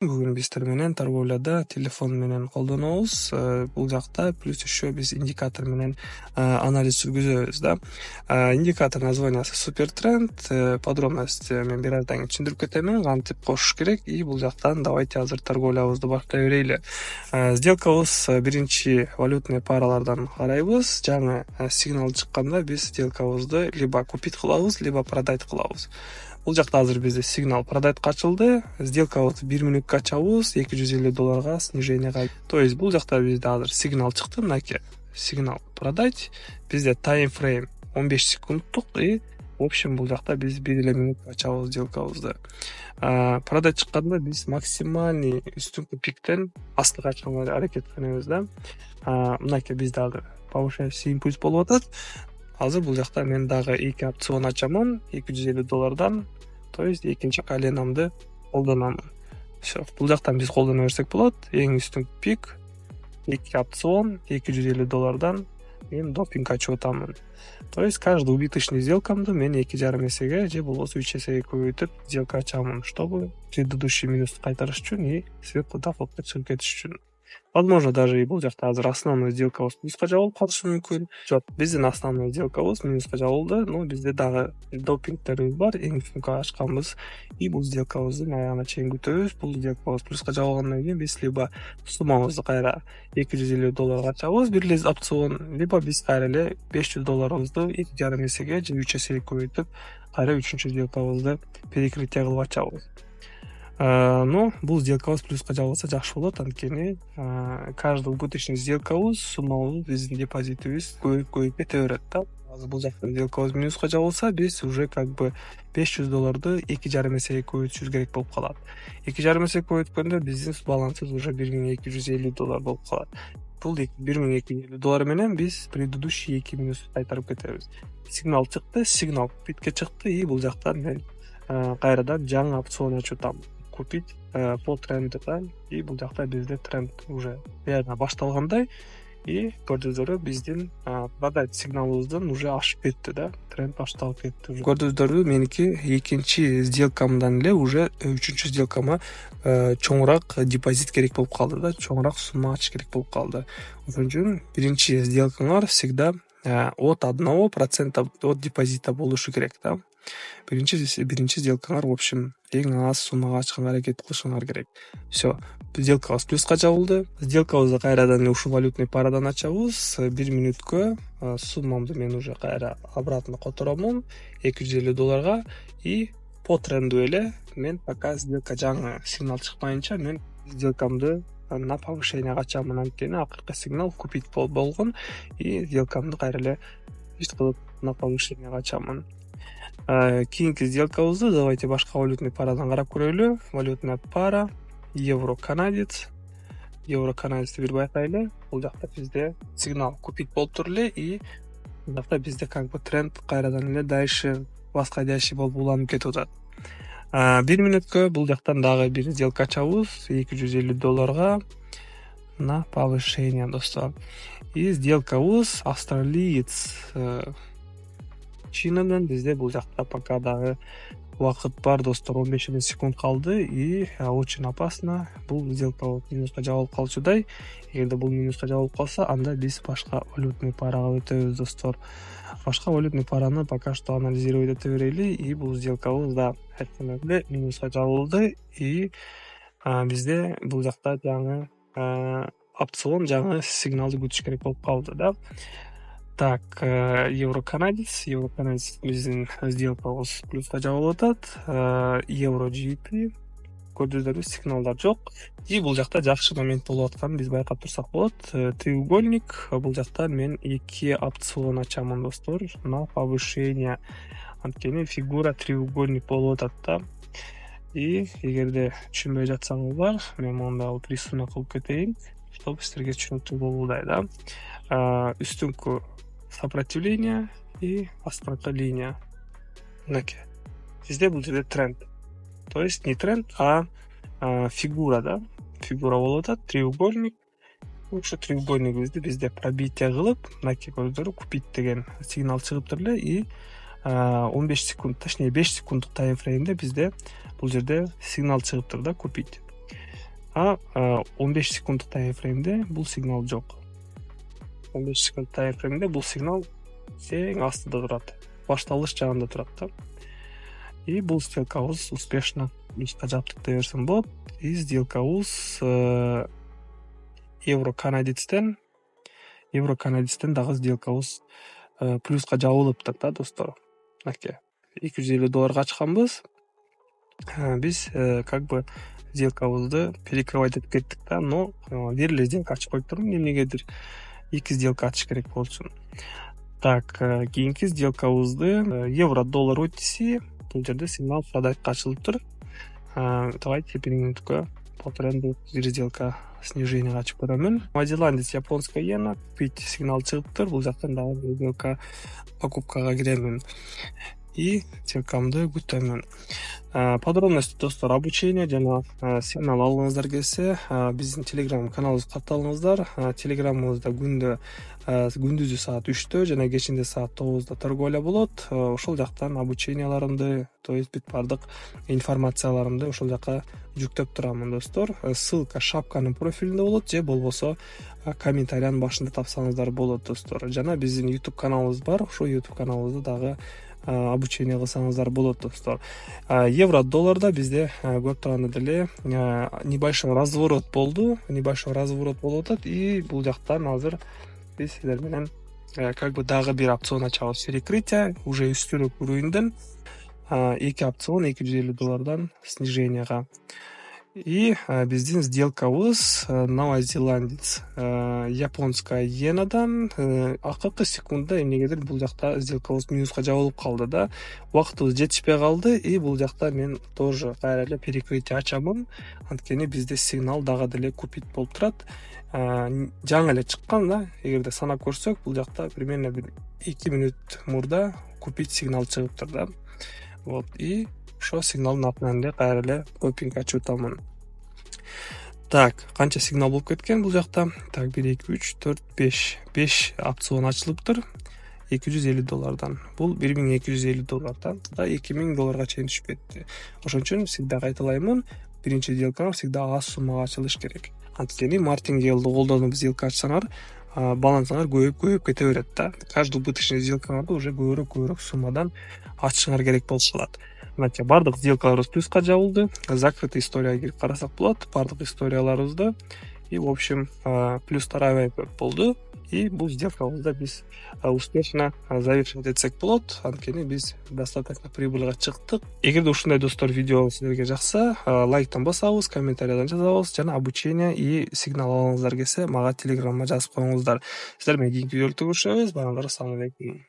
Бүгүн биз сиздер менен торговляда телефон менен колдонобуз. Бул жакта плюс еще биз индикатор менен анализ жүргүзөбүз да. Индикатор названиясы Супертренд. Подробность мен бир аздан кийин түшүндүрүп кетемин, кантип кошуш керек. И бул жактан давайте азыр торговлябызды баштай берели. Сделкабыз биринчи валютный паралардан карайбыз. Жаңы сигнал чыкканда биз сделкабызды либо купить кылабыз, либо продать кылабыз. Бул жакта азыр бизде сигнал продайтка ачылды. Сделкабызды 1 мүнөткө ачабыз, $250 сниженияга. То есть бул жакта бизде азыр сигнал чыкты, мынакей. Сигнал продать. Бизде таймфрейм 15 секундтук и в общем бул жакта биз 1 мүнөткө ачабыз сделкабызды. Продать чыкканда биз максимальный үстүнкү пиктен астыга ачканга аракет кылабыз да. Мынакей бизде азыр повышающий импульс болуп атат. Азыр бул жакта мен дагы 2 опцион ачамын $250. То есть экинчи коленамды колдонамын. Всё. Бул жактан биз колдоно берсек болот. Эң үстүнкү пик 2 опцион $250 мен допинг ачып атамын. То есть каждый убыточный сделкамды мен 2,5 эсеге же болбосо 3 эсеге көбөйтүп сделка ачамын, чтобы предыдущий минусты кайтарыш үчүн и сверху доходко чыгып кетиш үчүн. Возможно, даже и бул жакта азыр основной сделкабыз плюска жабылып калышы мүмкүн. Жок, биздин основной сделкабыз минуска жабылды, но бизде дагы допингтерибиз бар, эң үстүнкү ачканбыз. И бул сделкабыздын аягына чейин күтөбүз. Бул сделкабыз плюска жабылгандан кийин биз либо суммабызды кайра $250 ачабыз, бир эле опцион, либо биз кайра эле $500 2,5 эсеге же 3 эсеге көбөйтүп, кайра үчүнчү сделкабызды перекрытие кылып ачабыз. Но бул сделкабыз плюска жабылса жакшы болот, анткени каждый убыточный сделкабыз суммабыз биздин депозитибиз көбөйүп кете берет да. Азыр бул жакта сделкабыз минуска жабылса, биз уже как бы $500 2,5 эсеге көбөйтүшүбүз керек болуп калат. 2,5 эсеге көбөйткөндө биздин балансыбыз уже $1,250 болуп калат. Бул $1,250 менен биз предыдущий 2 минусты кайтарып кетебиз. Сигнал чыкты, сигнал питке чыкты и бул жактан мен кайрадан жаңы опцион ачып атам. Купить по тренду да. И бул жакта бизде тренд уже реально башталгандай и көрдүңүздөрбү биздин продать сигналыбыздан уже ашып кетти да. Тренд башталып кетти. Көрдүңүздөрбү, меники экинчи сделкамдан эле уже үчүнчү сделкама чоңураак депозит керек болуп калды да, чоңураак сумма ачыш керек болуп калды. Ошон үчүн биринчи сделкаңар всегда от 1% от депозита болушу керек да. Биринчи сделкаңар в общем эң аз суммага ачканга аракет кылышыңар керек. Всё. Сделкабыз плюска жабылды. Сделкабызды кайрадан ушул валютный парадан ачабыз. 1 мүнөткө суммамды мен уже кайра обратно которомун $250 и по тренду эле мен пока сделка жаңы сигнал чыкпайынча мен сделкамды на повышение ачамын, анткени акыркы сигнал купить болгон и сделкамды кайра эле кылып на повышение ачамын. Кийинки сделкабызды давайте башка валютный парадан карап көрөлү. Валютная пара евро-канадец. Евро-канадецти бир байкайлы. Бул жакта бизде сигнал купить болуп тур эле и бул жакта бизде как бы тренд кайрадан эле дальше восходящий болуп уланып кетип атат. 1 мүнөткө бул жактан дагы бир сделка ачабыз $250 на повышение, достор. И сделкабыз австралиец Чинадан. Бизде бул жакта пока дагы убакыт бар, достор, 15 секунд калды и очень опасно бул сделка минуска жабылып калчудай. Эгерде бул минуска жабылып калса, анда биз башка валютный парага өтөбүз, достор. Башка валютный параны пока что анализировать эте берели и бул сделкабыз да эле минуска жабылды и бизде бул жакта жаңы опцион, жаңы сигналды күтүш керек болуп калды да. Так, евро-канадец биздин сделкабыз плюска жабылып атат. Евро-GBP көрдүңүздөрбү, сигналдар жок. И бул жакта жакшы момент болуп атканын биз байкап турсак болот. Треугольник, бул жакта мен 2 опцион ачамын, достор, на повышение. Анткени фигура треугольник болуп атат да. И эгерде түшүнбөй жатсаңыздар, мен монда рисунок кылып кетейин, чтобы силерге түшүнүктүү болуудай да. Үстүнкү сопротивление и астыңкы линия. Мынакей. Бизде бул жерде тренд. То есть не тренд, а фигура да. Фигура болуп атат, треугольник. Ошо треугольнигибизди бизде пробитие кылып, мынакей көрдүңүздөрбү, купить деген сигнал чыгыптыр эле и 15 секунд, точнее 5 секунддук таймфреймде бизде бул жерде сигнал чыгыптыр да, купить. а 15 секунддук таймфреймде бул сигнал жок. 15 секунд таймфреймде бул сигнал эң астыда турат, башталыш жагында турат да. И бул сделкабыз успешно ишке жаптык деп берсем болот. И сделкабыз евро канадецтен дагы сделкабыз плюска жабылыптыр да достор. Аке $250 ачканбыз. Биз как бы сделкабызды перекрывать этип кеттик да, но бир эле сделка ачып коюптурмун, эмнегедир 2 сделка ачыш керек болчу. Так, кийинки сделкабызды евро-доллар OTC, бул жерде сигнал продажга ачылыптыр. Давайте минуткө бир сделка снижение ачып көрөмүн. Новозеландец, японская иена купить сигнал чыгыптыр. Бул жактан дагы бир сделка покупкага киремин и сделкамды күтөмүн. Подробности достор обучение жана сигнал алгыңыздар келсе, биздин Telegram каналыбызга катталыңыздар. Телеграмыбызда күндүзү саат 3-тө жана кечинде саат 9-да торговля болот. Ошол жактан обученияларымды, то есть бүт бардык информацияларымды ошол жака жүктөп турамын достор. Ссылка шапканын профилинде болот же болбосо комментариянын башында тапсаңыздар болот достор. Жана биздин YouTube каналыбыз бар. Ошол YouTube каналыбызды дагы обучение кылсаңыздар болот достор. Евро-долларда бизде көп турганда деле небольшой разворот болду. Болуп атат и бул жактан азыр биз силер менен как бы дагы бир опцион ачабыз. Перекрытие уже үстүрөк уровеньден 2 опцион $250 сниженияга. И биздин сделкабыз новозеландец, японская иенадан акыркы секундда эмнегедир бул жакта сделкабыз минуска жабылып калды да. Убактыбыз жетишпей калды и бул жакта мен тоже кайра эле перекрытие ачамын. Анткени бизде сигнал дагы деле купить болуп турат. Жаңы эле чыккан да. Эгерде санап көрсөк, бул жакта примерно бир 2 минут мурда купить сигнал чыгыптыр да. Вот, и ошо сигналдын артынан эле кайра эле копинг ачып атамын. Так, канча сигнал болуп кеткен бул жакта? Так, 1 2 3 4 5 опцион ачылыптыр. $250. Бул $1250 да $2000 чейин түшүп кетти. Ошон үчүн всегда кайталаймын, биринчи сделка всегда аз суммага ачылыш керек. Анткени мартингейлди колдонуп сделка ачсаңар, балансыңар көбөйүп кете берет да. Каждый убыточный сделкаңарды уже көбүрөөк суммадан ачышыңар керек болуп калат. Мынча бардык сделкаларыбыз плюска жабылды. Закрытый историяга кирип карасак болот, бардык историяларыбызды. И в общем, плюстар аябай көп болду. И бул сделкабызды биз успешно завершить этсек болот. Анткени биз достаточно прибыльга чыктык. Эгерде ушундай достор видео силерге жакса, лайктан басабыз, комментариядан жазабыз жана обучение и сигнал алгыңыздар келсе, мага Telegramга жазып коюңуздар. Силер менен кийинки видеолордо көрүшөбүз. Баардыгыңарга салам алейкум.